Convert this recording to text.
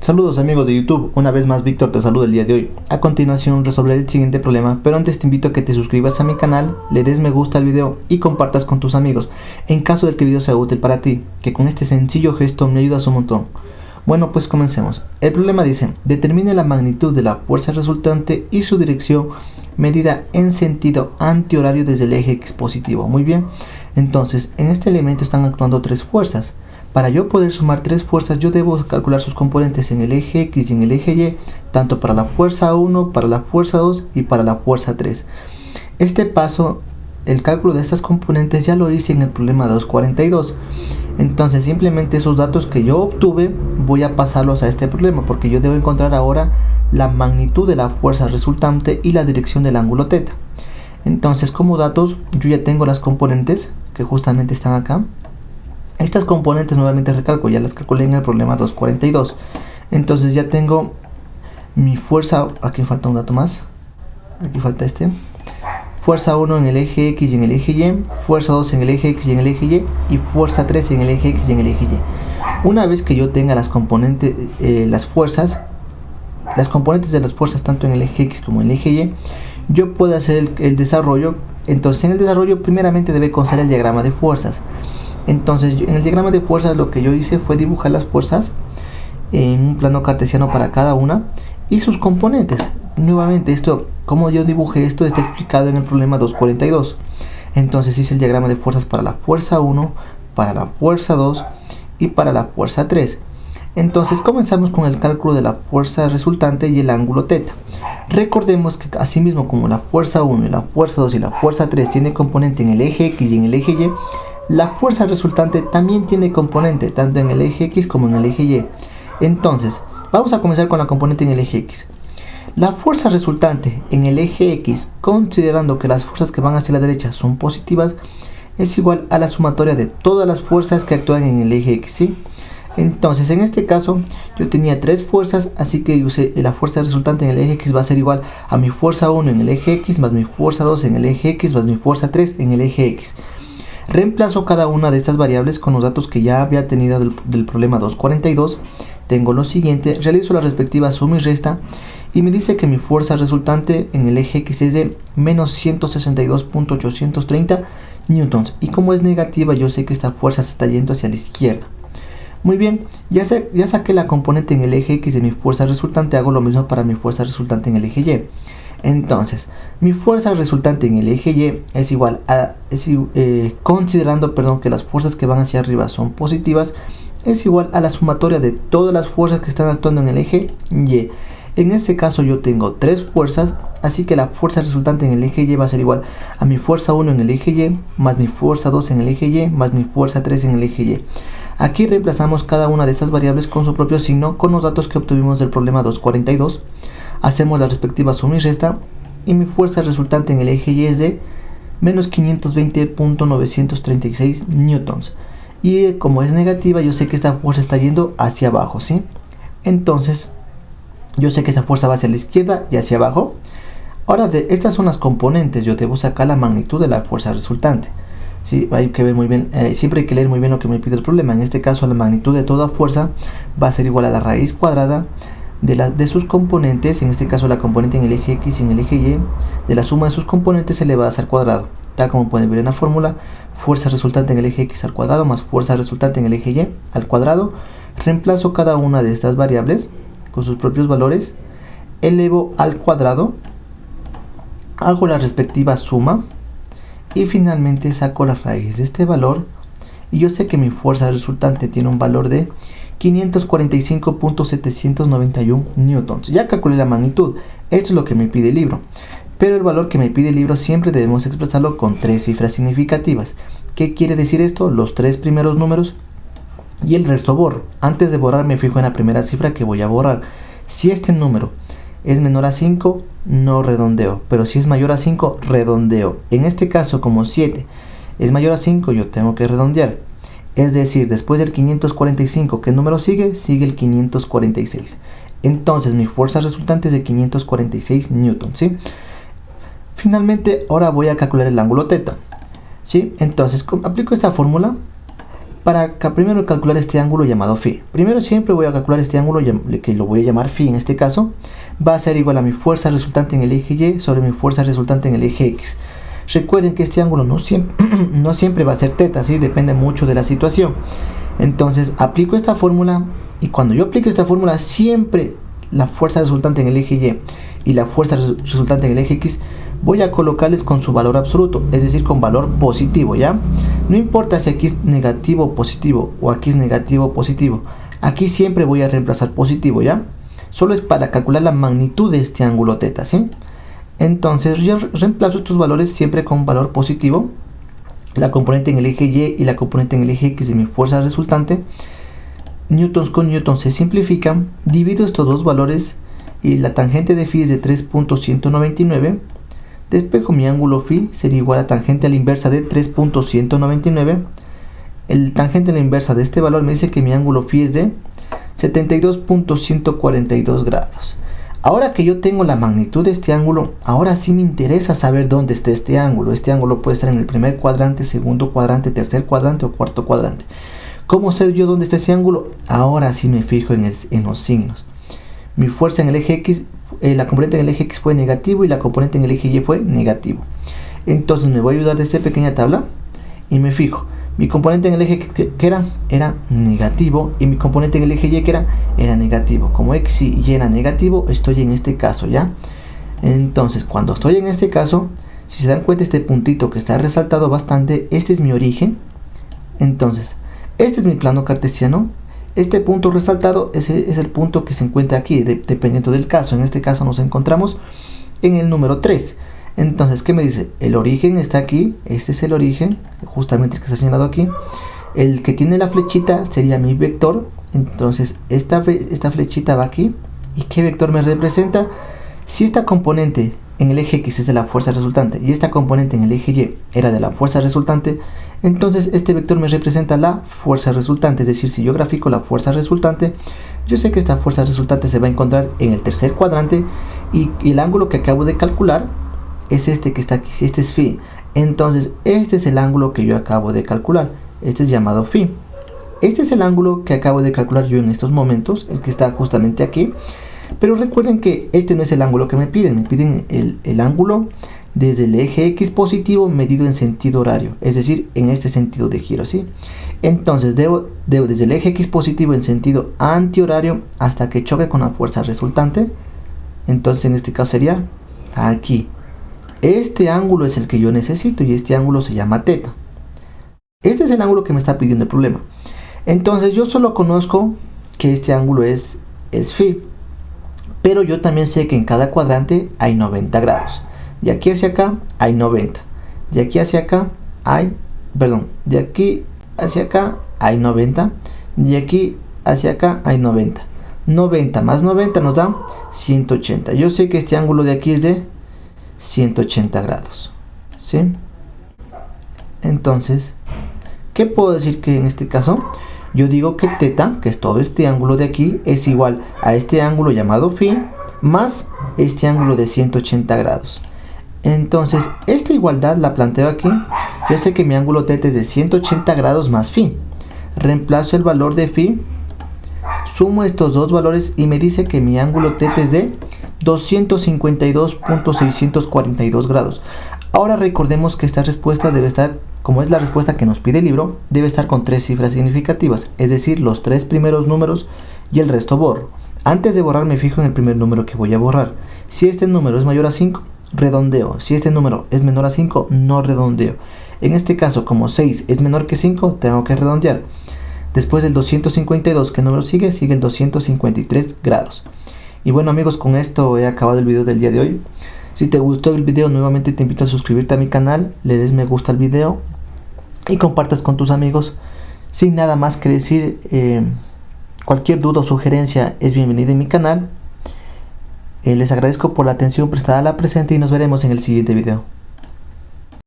Saludos amigos de YouTube, una vez más Víctor te saluda el día de hoy. A continuación resolveré el siguiente problema, pero antes te invito a que te suscribas a mi canal, le des me gusta al video y compartas con tus amigos, en caso de que el video sea útil para ti, que con este sencillo gesto me ayudas un montón. Bueno, pues comencemos. El problema dice, determine la magnitud de la fuerza resultante y su dirección medida en sentido antihorario desde el eje X positivo. Muy bien, entonces en este elemento están actuando tres fuerzas. Para yo poder sumar tres fuerzas, yo debo calcular sus componentes en el eje X y en el eje Y, tanto para la fuerza 1, para la fuerza 2 y para la fuerza 3. Este paso, el cálculo de estas componentes ya lo hice en el problema 242. Entonces simplemente esos datos que yo obtuve voy a pasarlos a este problema, porque yo debo encontrar ahora la magnitud de la fuerza resultante y la dirección del ángulo θ. Entonces como datos yo ya tengo las componentes que justamente están acá. Estas componentes nuevamente recalco, ya las calculé en el problema 242. Entonces ya tengo mi fuerza, aquí falta un dato más, aquí falta este. Fuerza 1 en el eje X y en el eje Y, fuerza 2 en el eje X y en el eje Y, y fuerza 3 en el eje X y en el eje Y. Una vez que yo tenga las componentes, las componentes de las fuerzas tanto en el eje X como en el eje Y, yo puedo hacer el desarrollo. Entonces en el desarrollo primeramente debe constar el diagrama de fuerzas. Entonces en el diagrama de fuerzas lo que yo hice fue dibujar las fuerzas en un plano cartesiano para cada una y sus componentes. Nuevamente esto, como yo dibujé esto, está explicado en el problema 242. Entonces hice el diagrama de fuerzas para la fuerza 1, para la fuerza 2 y para la fuerza 3. Entonces comenzamos con el cálculo de la fuerza resultante y el ángulo θ. Recordemos que asimismo como la fuerza 1 y la fuerza 2 y la fuerza 3 tiene componente en el eje X y en el eje Y, la fuerza resultante también tiene componente tanto en el eje X como en el eje Y. Entonces, vamos a comenzar con la componente en el eje X. La fuerza resultante en el eje X, considerando que las fuerzas que van hacia la derecha son positivas, es igual a la sumatoria de todas las fuerzas que actúan en el eje X, ¿sí? Entonces, en este caso, yo tenía tres fuerzas, así que usé la fuerza resultante en el eje X va a ser igual a mi fuerza 1 en el eje X más mi fuerza 2 en el eje X más mi fuerza 3 en el eje X. Reemplazo cada una de estas variables con los datos que ya había tenido del problema 242. Tengo lo siguiente, realizo la respectiva suma y resta y me dice que mi fuerza resultante en el eje X es de menos 162.830 newtons. Y como es negativa, yo sé que esta fuerza se está yendo hacia la izquierda. Muy bien, ya saqué la componente en el eje X de mi fuerza resultante, hago lo mismo para mi fuerza resultante en el eje Y. Entonces, mi fuerza resultante en el eje Y es igual a, considerando que las fuerzas que van hacia arriba son positivas, es igual a la sumatoria de todas las fuerzas que están actuando en el eje Y. En este caso yo tengo tres fuerzas, así que la fuerza resultante en el eje Y va a ser igual a mi fuerza 1 en el eje Y, más mi fuerza 2 en el eje Y, más mi fuerza 3 en el eje Y. Aquí reemplazamos cada una de estas variables con su propio signo, con los datos que obtuvimos del problema 242. Hacemos la respectiva suma y resta y mi fuerza resultante en el eje Y es de menos 520.936 newtons. Y como es negativa, yo sé que esta fuerza está yendo hacia abajo, ¿sí? Entonces, yo sé que esa fuerza va hacia la izquierda y hacia abajo. Ahora, estas son las componentes, yo debo sacar la magnitud de la fuerza resultante. Sí, hay que ver muy bien, siempre hay que leer muy bien lo que me pide el problema. En este caso, la magnitud de toda fuerza va a ser igual a la raíz cuadrada de sus componentes, en este caso la componente en el eje X y en el eje Y, de la suma de sus componentes elevadas al cuadrado. Tal como pueden ver en la fórmula, fuerza resultante en el eje X al cuadrado más fuerza resultante en el eje Y al cuadrado. Reemplazo cada una de estas variables con sus propios valores, elevo al cuadrado, hago la respectiva suma y finalmente saco la raíz de este valor. Y yo sé que mi fuerza resultante tiene un valor de 545.791 newtons. Ya calculé la magnitud, esto es lo que me pide el libro. Pero el valor que me pide el libro siempre debemos expresarlo con tres cifras significativas. ¿Qué quiere decir esto? Los tres primeros números y el resto borro. Antes de borrar me fijo en la primera cifra que voy a borrar. Si este número es menor a 5, no redondeo, pero si es mayor a 5, redondeo. En este caso, como 7 es mayor a 5, yo tengo que redondear. Es decir, después del 545, ¿qué número sigue? Sigue el 546. Entonces mi fuerza resultante es de 546 newtons, ¿sí? Finalmente, ahora voy a calcular el ángulo θ, ¿sí? Entonces, aplico esta fórmula Para primero calcular este ángulo llamado phi. Primero siempre voy a calcular este ángulo que lo voy a llamar phi en este caso. Va a ser igual a mi fuerza resultante en el eje Y sobre mi fuerza resultante en el eje X. Recuerden que este ángulo no siempre va a ser teta, ¿sí? Depende mucho de la situación. Entonces aplico esta fórmula y cuando yo aplico esta fórmula siempre la fuerza resultante en el eje Y y la fuerza resultante en el eje X voy a colocarles con su valor absoluto, es decir, con valor positivo, ¿ya? No importa si aquí es negativo o positivo, o aquí es negativo o positivo. Aquí siempre voy a reemplazar positivo, ¿ya? Solo es para calcular la magnitud de este ángulo teta, ¿sí? Entonces yo reemplazo estos valores siempre con valor positivo. La componente en el eje Y y la componente en el eje X de mi fuerza resultante. Newtons con newtons se simplifican. Divido estos dos valores y la tangente de phi es de 3.199. Despejo mi ángulo phi, sería igual a tangente a la inversa de 3.199. El tangente a la inversa de este valor me dice que mi ángulo phi es de 72.142 grados. Ahora que yo tengo la magnitud de este ángulo, ahora sí me interesa saber dónde está este ángulo. Este ángulo puede estar en el primer cuadrante, segundo cuadrante, tercer cuadrante o cuarto cuadrante. ¿Cómo sé yo dónde está ese ángulo? Ahora sí me fijo en los signos. Mi fuerza en el eje X, la componente en el eje X fue negativo y la componente en el eje Y fue negativo. Entonces me voy a ayudar de esta pequeña tabla y me fijo. Mi componente en el eje X era negativo y mi componente en el eje Y era negativo. Como X y Y era negativo, estoy en este caso, ¿ya? Entonces cuando estoy en este caso, si se dan cuenta, este puntito que está resaltado bastante, este es mi origen. Entonces este es mi plano cartesiano. Este punto resaltado es el punto que se encuentra aquí, dependiendo del caso. En este caso nos encontramos en el número 3. Entonces, ¿qué me dice? El origen está aquí, este es el origen, justamente el que está señalado aquí. El que tiene la flechita sería mi vector. Entonces, esta flechita va aquí. ¿Y qué vector me representa? Si esta componente en el eje X es de la fuerza resultante y esta componente en el eje Y era de la fuerza resultante, entonces este vector me representa la fuerza resultante. Es decir, si yo grafico la fuerza resultante, yo sé que esta fuerza resultante se va a encontrar en el tercer cuadrante y el ángulo que acabo de calcular es este que está aquí, este es phi. Entonces este es el ángulo que yo acabo de calcular, este es llamado phi. Este es el ángulo que acabo de calcular yo en estos momentos, el que está justamente aquí. Pero recuerden que este no es el ángulo que me piden el ángulo desde el eje X positivo medido en sentido horario, es decir, en este sentido de giro, ¿sí? Entonces debo desde el eje X positivo en sentido antihorario hasta que choque con la fuerza resultante. Entonces en este caso sería aquí. Este ángulo es el que yo necesito y este ángulo se llama teta. Este es el ángulo que me está pidiendo el problema. Entonces yo solo conozco que este ángulo es phi. Pero yo también sé que en cada cuadrante hay 90 grados. De aquí hacia acá hay 90. De aquí hacia acá hay, de aquí hacia acá hay 90. De aquí hacia acá hay 90. 90 más 90 nos da 180. Yo sé que este ángulo de aquí es de 180 grados. ¿Sí? Entonces, ¿qué puedo decir que en este caso? Yo digo que teta, que es todo este ángulo de aquí, es igual a este ángulo llamado phi más este ángulo de 180 grados. Entonces, esta igualdad la planteo aquí. Yo sé que mi ángulo teta es de 180 grados más phi. Reemplazo el valor de phi, sumo estos dos valores y me dice que mi ángulo teta es de 252.642 grados. Ahora recordemos que esta respuesta debe estar, como es la respuesta que nos pide el libro, debe estar con 3 cifras significativas, es decir, los 3 primeros números y el resto borro. Antes de borrar me fijo en el primer número que voy a borrar. Si este número es mayor a 5, redondeo. Si este número es menor a 5, no redondeo. En este caso, como 6 es menor que 5, tengo que redondear. Después del 252, ¿qué número sigue? Sigue el 253 grados. Y bueno amigos, con esto he acabado el video del día de hoy. Si te gustó el video, nuevamente te invito a suscribirte a mi canal, le des me gusta al video y compartas con tus amigos. Sin nada más que decir, cualquier duda o sugerencia es bienvenida en mi canal. Les agradezco por la atención prestada a la presente y nos veremos en el siguiente video.